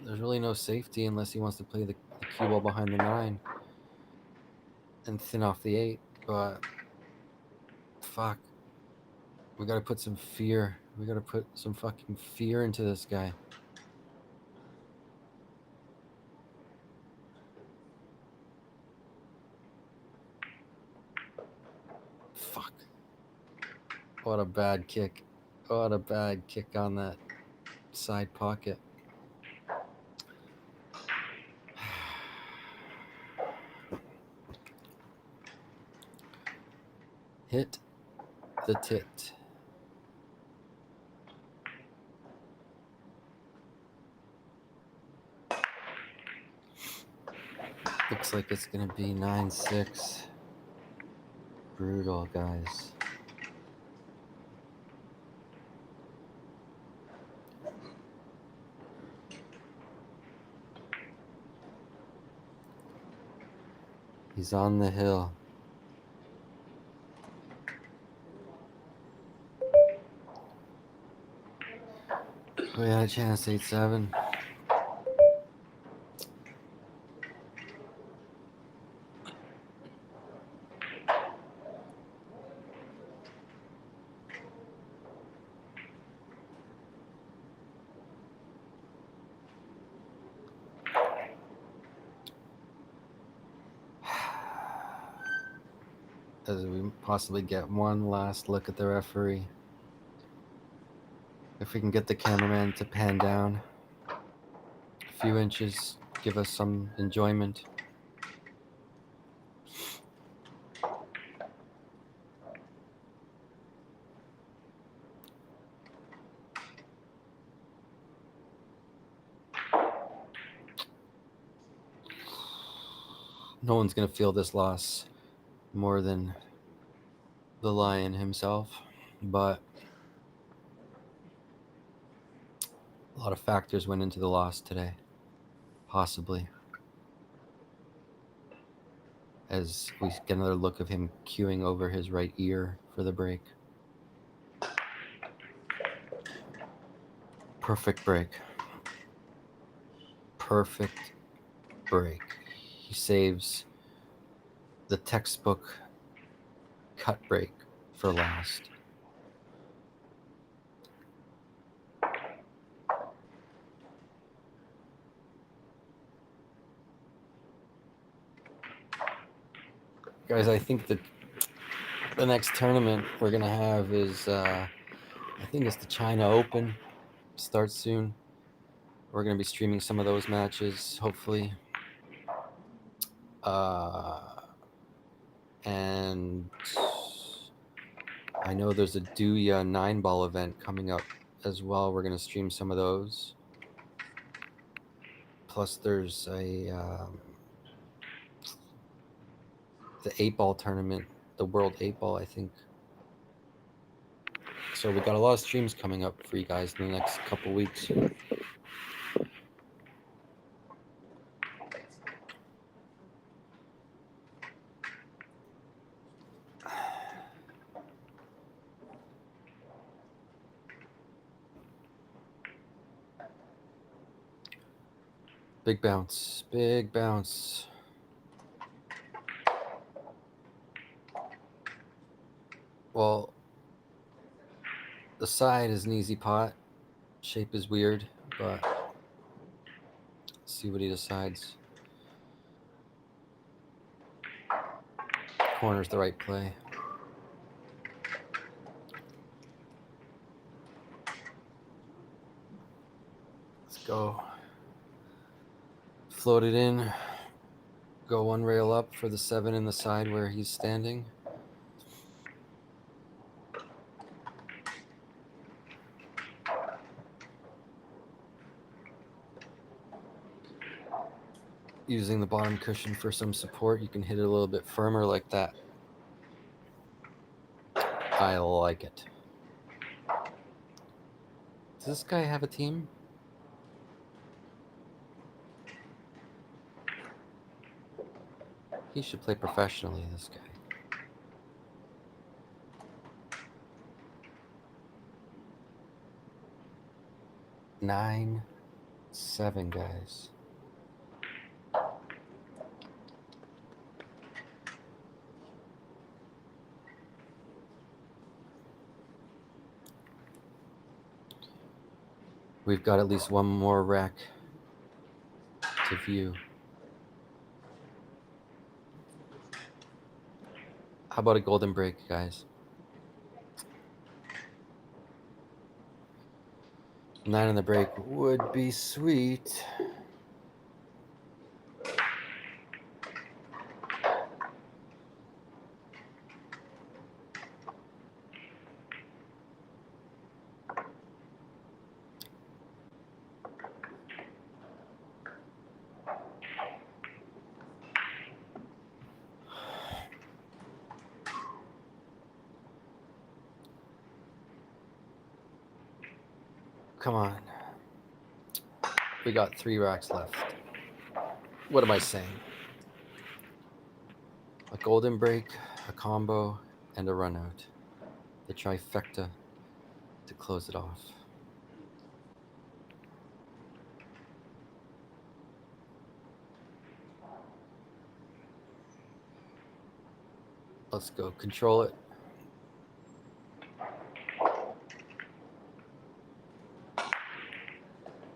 There's really no safety unless he wants to play the cue ball behind the 9 and thin off the 8. But fuck, we gotta put some fear. We gotta put some fucking fear into this guy. Fuck. What a bad kick. What a bad kick on that side pocket. Hit the tit. Looks like it's gonna be 9-6. Brutal, guys. He's on the hill. We had a chance, 8-7. As we possibly get one last look at the referee. If we can get the cameraman to pan down a few inches, give us some enjoyment. No one's going to feel this loss more than the Lion himself, but a lot of factors went into the loss today, possibly. As we get another look of him cueing over his right ear for the break. Perfect break. Perfect break. He saves the textbook cut break for last. Guys, I think that the next tournament we're going to have is, I think it's the China Open. Starts soon. We're going to be streaming some of those matches, hopefully. And I know there's a Duya 9-ball event coming up as well. We're going to stream some of those. Plus, there's the 8-ball tournament, the World 8-ball, I think. So we got a lot of streams coming up for you guys in the next couple weeks. Big bounce, big bounce. Well, the side is an easy pot. Shape is weird, but let's see what he decides. Corner's the right play. Let's go. Float it in. Go one rail up for the 7 in the side where he's standing. Using the bottom cushion for some support, you can hit it a little bit firmer like that. I like it. Does this guy have a team? He should play professionally, this guy. Nine, 7, guys. We've got at least one more rack to view. How about a golden break, guys? 9 on the break would be sweet. Come on. We got 3 racks left. What am I saying? A golden break, a combo, and a run out. The trifecta to close it off. Let's go. Control it.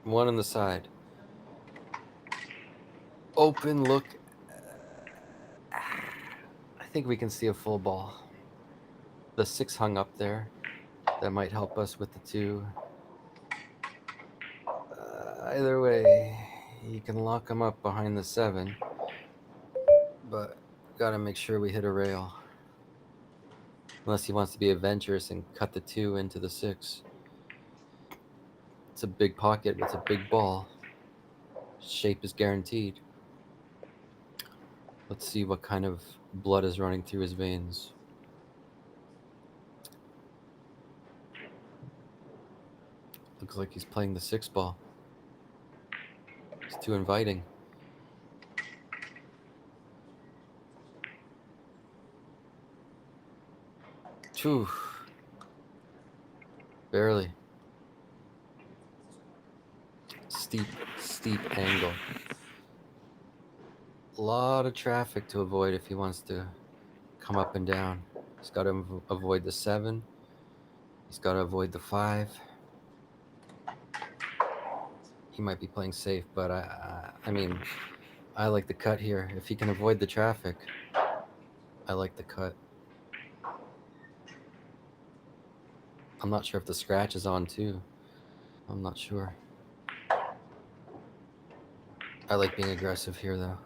One on the side. Open look. I think we can see a full ball. The 6 hung up there. That might help us with the 2. Either way, you can lock him up behind the 7. But gotta make sure we hit a rail. Unless he wants to be adventurous and cut the 2 into the 6. It's a big pocket, it's a big ball. Shape is guaranteed. Let's see what kind of blood is running through his veins. Looks like he's playing the 6 ball. It's too inviting. Phew. Barely. Steep angle. A lot of traffic to avoid if he wants to come up and down. He's got to avoid the 7. He's got to avoid the 5. He might be playing safe, but I mean, I like the cut here. If he can avoid the traffic, I like the cut. I'm not sure if the scratch is on too. I'm not sure. I like being aggressive here though.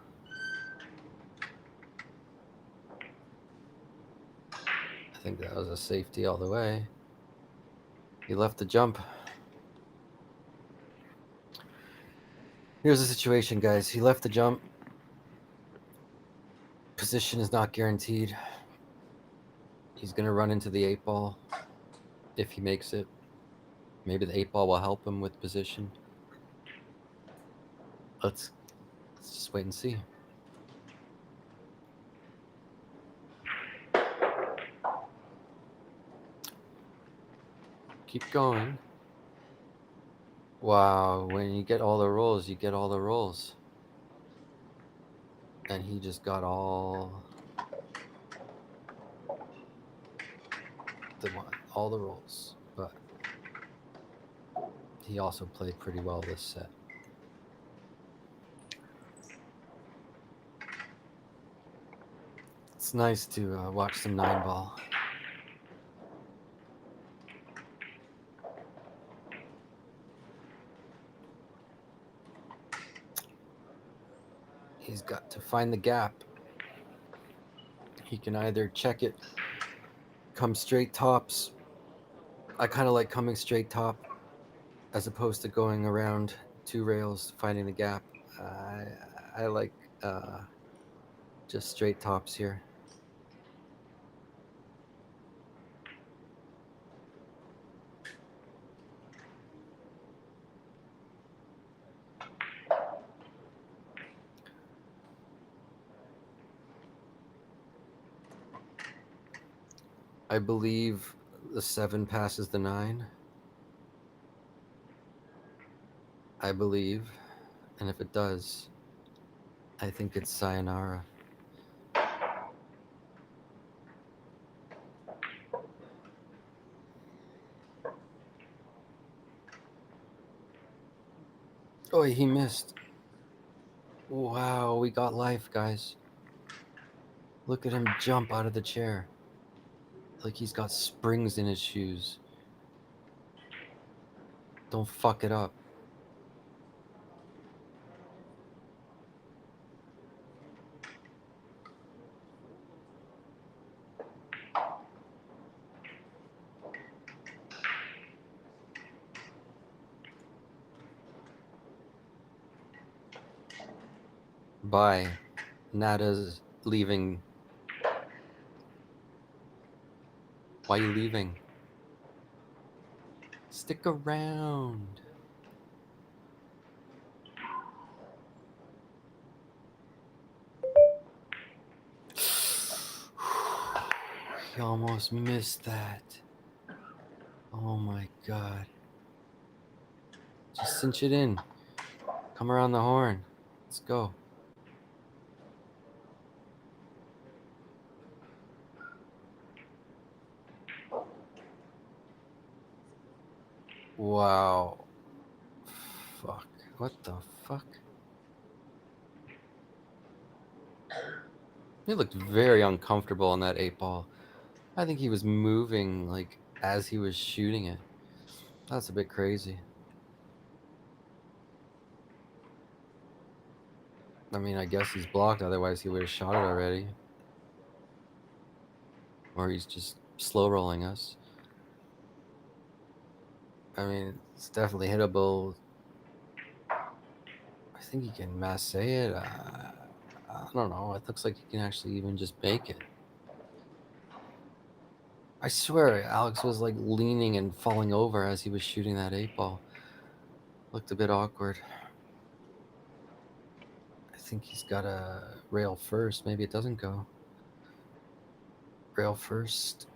I think that was a safety all the way. He left the jump. Here's the situation, guys. He left the jump. Position is not guaranteed. He's going to run into the 8 ball if he makes it. Maybe the 8 ball will help him with position. Let's just wait and see. Keep going. Wow, when you get all the rolls, you get all the rolls. And he just got all the rolls. But he also played pretty well this set. It's nice to watch some 9 ball. He's got to find the gap. He can either check it, come straight tops. I kind of like coming straight top as opposed to going around 2 rails, finding the gap. I like just straight tops here. I believe the 7 passes the 9. I believe. And if it does, I think it's sayonara. Oh, he missed. Wow, we got life, guys. Look at him jump out of the chair. Like he's got springs in his shoes. Don't fuck it up. Bye. Nada's leaving. Why are you leaving? Stick around. He almost missed that. Oh my god. Just cinch it in. Come around the horn. Let's go. Wow. Fuck. What the fuck? He looked very uncomfortable on that 8 ball. I think he was moving like as he was shooting it. That's a bit crazy. I mean, I guess he's blocked, otherwise he would have shot it already. Or he's just slow rolling us. I mean, it's definitely hittable. I think he can masse it. I don't know. It looks like he can actually even just make it. I swear, Alex was like leaning and falling over as he was shooting that 8 ball. Looked a bit awkward. I think he's got a rail first. Maybe it doesn't go. Rail first.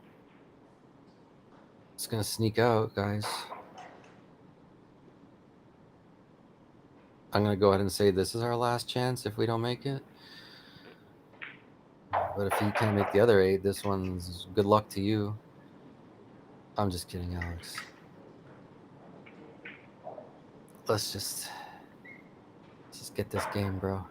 It's gonna sneak out, guys. I'm gonna go ahead and say this is our last chance if we don't make it. But if he can't make the other 8, this one's good luck to you. I'm just kidding, Alex. Let's just get this game, bro.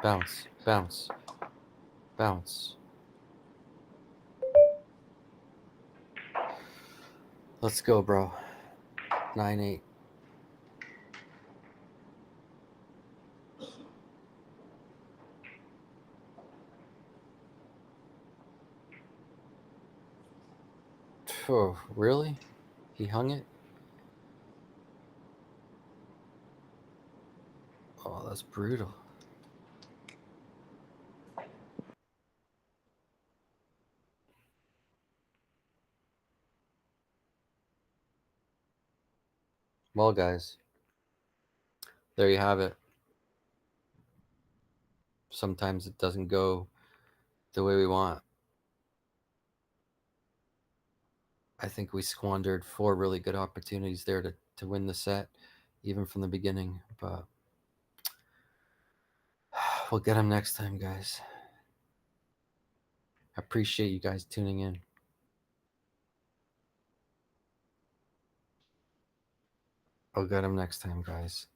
Bounce, bounce, bounce. Let's go, bro. 9-8. Oh, really? He hung it? Oh, that's brutal. Well, guys, there you have it. Sometimes it doesn't go the way we want. I think we squandered 4 really good opportunities there to win the set, even from the beginning. But we'll get them next time, guys. I appreciate you guys tuning in. I'll get them next time, guys.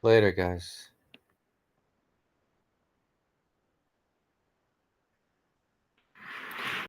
Later, guys.